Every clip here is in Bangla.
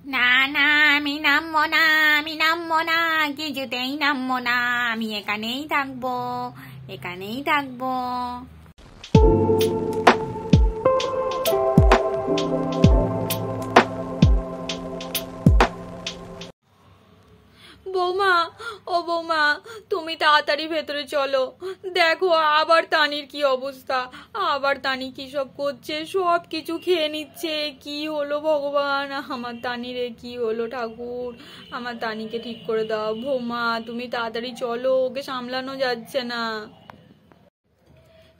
না না, আমি নামবো না, আমি নামবো না, কিছুতেই নামবো না, আমি এখানেই থাকবো, এখানেই থাকবো। বৌমা, ও বৌমা, তুমি তাড়াতাড়ি ভেতরে চলো। দেখো আবার তানির কি অবস্থা, আবার তানি কি সব করছে, সব কিছু খেয়ে নিচ্ছে। কি হলো ভগবান, আমার তানিরে কি হলো ঠাকুর, আমার তানিকে ঠিক করে দাও। বৌমা তুমি তাড়াতাড়ি চলো, ওকে সামলানো যাচ্ছে না।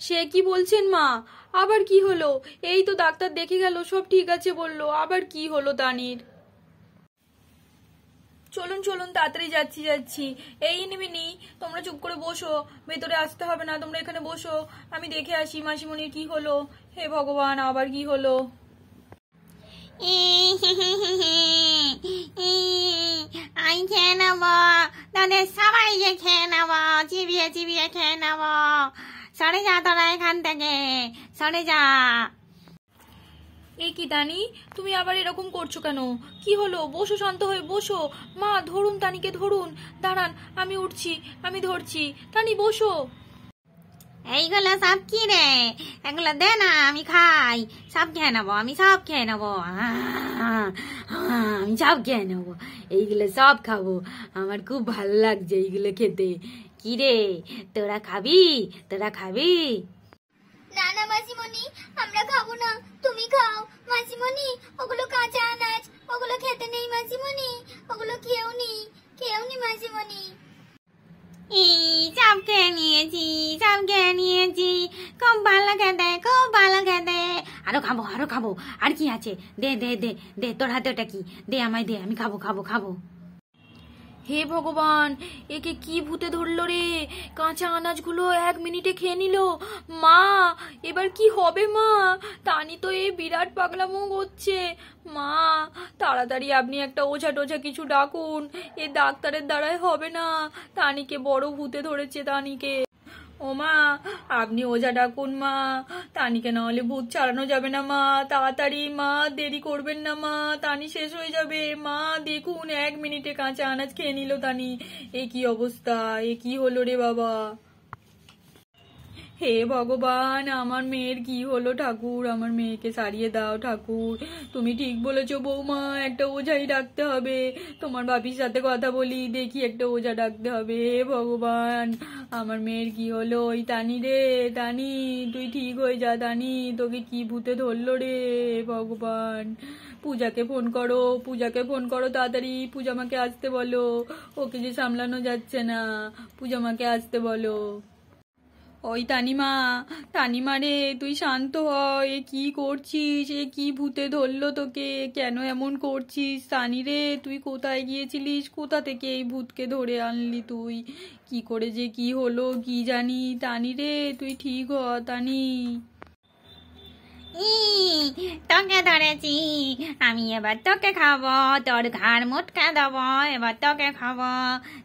সে কি বলছেন মা, আবার কি হলো? এই তো ডাক্তার দেখে গেল, সব ঠিক আছে বললো, আবার কি হলো তানির? চলুন চলুন, তাড়াতাড়ি যাচ্ছি যাচ্ছি। এই নিমিনি, তোমরা চুপ করে বসো, ভেতরে আসতে হবে না, তোমরা এখানে বসো, আমি দেখে আসি মাসিমণির কি হলো। হে ভগবান, আবার কি হলো? আমি খেয়ে নেবো, তাদের সবাইকে খেয়ে নেবো, চিবিয়ে চিবিয়ে খেয়ে নেবো। সরে যা তোরা এখান থেকে, সরে যা। এই কি তানি, তুমি আবার এরকম করছো কেন? কি হলো? বসো, শান্ত হয়ে বসো। মা ধরুন, তানিকে ধরুন। দাঁড়ান, আমি উঠছি, আমি ধরছি। তানি বসো। এইগুলো সব কি রে? এগুলো দে না, আমি খাই। সব খেয়ে নেবো, আমি সব খেয়ে নেবো, আমি সব খেয়ে নেবো, এইগুলো সব খাবো। আমার খুব ভালো লাগছে এইগুলো খেতে। কি রে, তোরা খাবি? তোরা খাবি? না না মাসিমণি, আমরা খাবো না, তুমি খাও। মাসিমণি, ওগুলো কাঁচা আনাজ, ওগুলো খেতে নেই মাসিমণি, ওগুলো খেও নি, খেও নি মাসিমণি। সব খেয়ে নিয়েছি, সব খেয়ে নিয়েছি, খুব ভালো খেতে, খুব ভালো খেতে। আরো খাবো, আরো খাবো। আর কি আছে? দে দে দে দে, তোর হাতে ওটা কি? দে আমায় দে, আমি খাবো খাবো খাবো। হে ভগবান, একে কি ভূতে ধরলো রে? কাঁচা আনাজগুলো 1 মিনিটে খেয়ে নিল। মা, এবার কি হবে মা? তানি তো এই বিরাট পাগলামো করছে। মা, তাড়াতাড়ি আপনি একটা ওঝা টোঝা কিছু ডাকুন, এ ডাক্তারের দ্বারাই হবে না। তানিকে বড় ভূতে ধরেছে, তানিকে। ও মা, আপনি ওঝা ডাকুন মা, তানিকে না হলে ভূত ছাড়ানো যাবে না মা। তাড়াতাড়ি মা, দেরি করবেন না মা, তানি শেষ হয়ে যাবে। মা দেখুন, 1 মিনিটে কাঁচা আনাজ খেয়ে নিল তানি। এ কি অবস্থা, এ কি হলো রে বাবা? হে ভগবান, আমার মেয়ের কি হলো ঠাকুর, আমার মেয়েকে সারিয়ে দাও ঠাকুর। তুমি ঠিক বলেছো বৌমা, একটা ওঝাই ডাকতে হবে। তোমার বাপির সাথে কথা বলি, দেখি একটা ওঝা ডাকতে হবে। হে ভগবান, আমার মেয়ের কি হলো? ওই তানি রে, তানি তুই ঠিক হয়ে যা। তানি, তোকে কি ভূতে ধরলো রে? ভগবান, পূজাকে ফোন করো, পূজাকে ফোন করো তাড়াতাড়ি, পূজা মাকে আসতে বলো, ওকে যে সামলানো যাচ্ছে না, পূজা মাকে আসতে বলো। ওই তানিমা, তানিমা রে, তুই শান্ত হ। এ কি করছিস? এ কি ভূতে ধরলো তোকে? কেন এমন করছিস? তানি রে, তুই কোথায় গিয়েছিলিস? কোথা থেকে এই ভূতকে ধরে আনলি তুই? কি করে যে কি হলো কি জানি। তানি রে, তুই ঠিক হ। তানি, তোকে ধরেছি আমি, এবার তোকে খাবো, তোর ঘাড় মুটকে দেবো, এবার তোকে খাবো।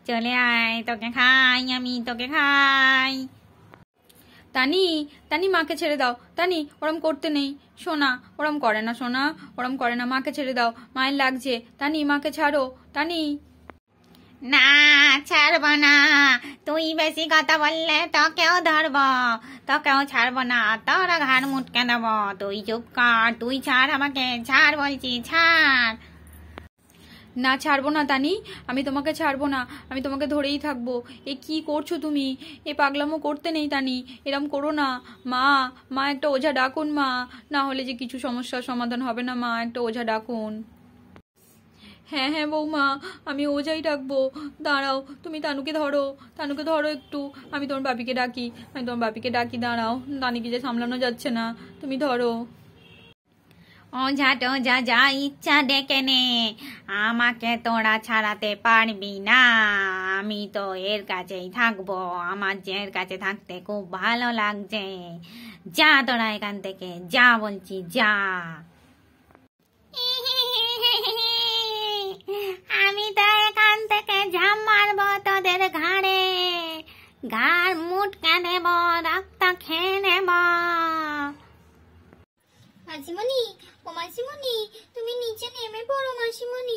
চলে আয়, তোকে খাই আমি, তোকে খাই। তানি, তানি মাকে ছেড়ে দাও। তানি, ওরম করতে নেই সোনা, ওরম করে না সোনা, ওরম করে না, মাকে ছেড়ে দাও, মায়ের লাগছে। তানি, মাকে ছাড়ো। তানি, না, ছাড়বো না। তুই বেশি কথা বললে তোকেও ধরবো, তোকেও ছাড়বো না, তোর ঘাড় মুটকে দেবো। তুই চুপ কর, তুই ছাড় আমাকে, ছাড় বলছি, ছাড়। না ছাড়বো না তানি, আমি তোমাকে ছাড়বো না, আমি তোমাকে ধরেই থাকবো। এ কি করছো তুমি? এ পাগলামো করতে নেই তানি, এরম করো না। মা, মা একটা ওঝা ডাকুন মা, না হলে যে কিছু সমস্যার সমাধান হবে না। মা, একটা ওঝা ডাকুন। হ্যাঁ হ্যাঁ বৌমা, আমি ওঝাই ডাকবো। দাঁড়াও, তুমি তানুকে ধরো, তানুকে ধরো একটু, আমি তোমার বাপিকে ডাকি, আমি তোমার বাপিকে ডাকি। দাঁড়াও, তানিকে যে সামলানো যাচ্ছে না, তুমি ধরো। ওঝা টোঝা যা ইচ্ছা ডেকে নে, আমাকে তোরা ছাড়াতে পারবি না। আমি তো এর কাছেই থাকবো, আমার যে এর কাছে থাকতে খুব ভালো লাগছে। যা তোরা এখান থেকে, যা বলছি, যা। আমি তো এখান থেকে ঝাম মারবো তোদের ঘাড়ে, ঘাড় মুটকে দেব, রক্ত খেয়ে নেব। মাসিমণি, ও মাসিমণি, তুমি নিচে নেমে পড়ো মাসিমণি।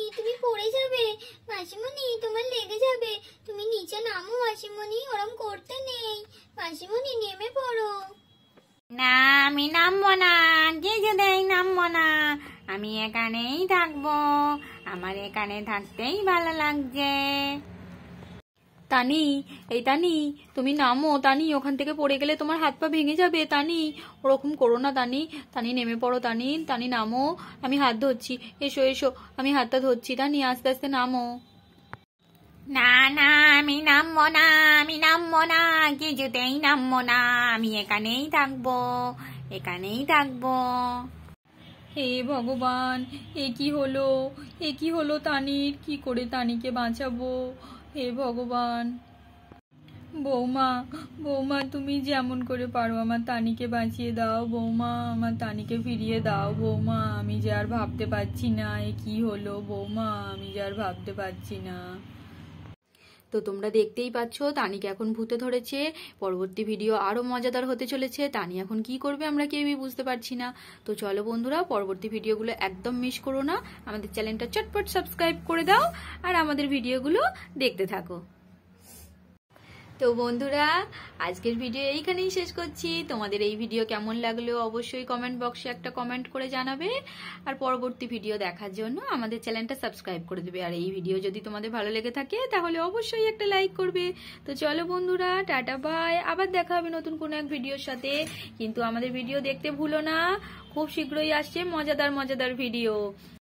মাসিমণি তোমার লেগে যাবে, তুমি নিচে নামো মাসিমণি, ওরম করতে নেই। মাসিমণি নেমে পড়ো। না আমি নামবো না, কিছুতেই নামবো না, আমি এখানেই থাকবো, আমার এখানে থাকতেই ভালো লাগছে। তানি, এই তানি, তুমি নামো। তানি, ওখান থেকে পড়ে গেলে তোমার হাত পা ভেঙে যাবে। তানি, ওরকম করো না তানি। তানি নেমে পড়ো। তানি, তানি নামো, আমি হাত ধরছি। এসো এসো, আমি হাতটা ধরছি। তানি আস্তে আস্তে নামো। না না আমি নামবো না, আমি নামবো না, কিছুতেই নামবো না, আমি এখানেই থাকবো, এখানেই থাকবো। হে ভগবান, এ কি হলো, এ কি হলো তানির? কি করে তানিকে বাঁচাবো? হে ভগবান। বৌমা, বৌমা, তুমি যেমন করে পারো আমার তানিকে বাঁচিয়ে দাও বৌমা, আমার তানিকে ফিরিয়ে দাও বৌমা। আমি যে আর ভাবতে পারছি না এ কি হলো বৌমা, আমি যে আর ভাবতে পারছি না। তো তোমরা দেখতেই পাচ্ছ তানিকে এখন ভূতে ধরেছে। পরবর্তী ভিডিও আরো মজাদার হতে চলেছে। তানি এখন কি করবে আমরা কেউই বুঝতে পারছি না। তো চলো বন্ধুরা, পরবর্তী ভিডিওগুলো একদম মিস করো না, আমাদের চ্যানেলটা চটপট সাবস্ক্রাইব করে দাও আর আমাদের ভিডিওগুলো দেখতে থাকো। তো বন্ধুরা, আজকের ভিডিও এইখানেই শেষ করছি। তোমাদের এই ভিডিও কেমন লাগলো অবশ্যই কমেন্ট বক্সে একটা কমেন্ট করে জানাবে, আর পরবর্তী ভিডিও দেখার জন্য আমাদের চ্যানেলটা সাবস্ক্রাইব করে দেবে। আর এই ভিডিও যদি তোমাদের ভালো লেগে থাকে তাহলে অবশ্যই একটা লাইক করবে। তো চলো বন্ধুরা, টাটা বাই, আবার দেখা হবে নতুন কোনো এক ভিডিওর সাথে। কিন্তু আমাদের ভিডিও দেখতে ভুলো না, খুব শীঘ্রই আসছে মজাদার মজাদার ভিডিও।